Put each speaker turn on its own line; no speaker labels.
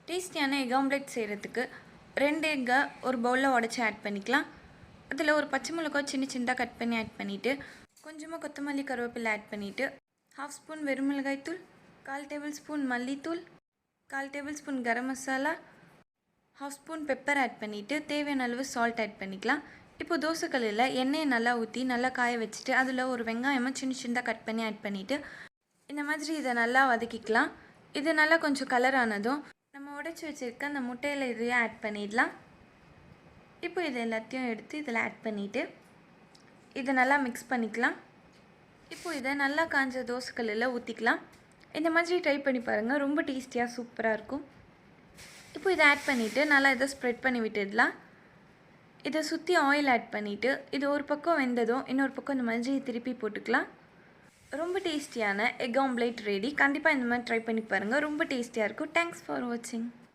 டேஸ்டியான egg omelette செய்கிறதுக்கு 2 எக்கை ஒரு பவுலில் உடச்சி ஆட் பண்ணிக்கலாம். அதில் ஒரு பச்சை மிளகாய் சின்ன சின்னதாக கட் பண்ணி ஆட் பண்ணிவிட்டு, கொஞ்சமாக கொத்தமல்லி கருவேப்பிலை ஆட் பண்ணிவிட்டு, 1/2 ஸ்பூன் வெறுமிளகாய் தூள், 1/4 டேபிள் ஸ்பூன் மல்லித்தூள், 1/4 table spoon garam masala, 1/2 spoon pepper add பண்ணிவிட்டு, தேவையான அளவு சால்ட் ஆட் பண்ணிக்கலாம். இப்போ தோசைக்கல்லில் எண்ணெயை நல்லா ஊற்றி நல்லா காய வச்சுட்டு, அதில் ஒரு வெங்காயமாக சின்ன சின்னதாக கட் பண்ணி ஆட் பண்ணிவிட்டு, இந்த மாதிரி இதை நல்லா வதக்கிக்கலாம். இது நல்லா கொஞ்சம் கலர் ஆனதும் நம்ம உடைச்சி வச்சுருக்க அந்த முட்டையில் இதையும் ஆட் பண்ணிடலாம். இப்போ இது எல்லாத்தையும் எடுத்து இதில் ஆட் பண்ணிவிட்டு இதை நல்லா மிக்ஸ் பண்ணிக்கலாம். இப்போ இதை நல்லா காஞ்ச தோசைக்கல்லில் ஊற்றிக்கலாம். இந்த மாதிரி ட்ரை பண்ணி பாருங்கள், ரொம்ப டேஸ்டியாக சூப்பராக இருக்கும். இப்போ இதை ஆட் பண்ணிவிட்டு நல்லா இதை ஸ்ப்ரெட் பண்ணி விட்டுடலாம். இதை சுற்றி ஆயில் ஆட் பண்ணிவிட்டு இது ஒரு பக்கம் வெந்ததும் இன்னொரு பக்கம் இந்த மாதிரி திருப்பி போட்டுக்கலாம். ரொம்ப டேஸ்டியான எக் ஆம்லேட் ரெடி. கண்டிப்பாக இந்த மாதிரி ட்ரை பண்ணி பாருங்கள், ரொம்ப டேஸ்டியாக இருக்கும். தேங்க்ஸ் ஃபார் வாட்சிங்.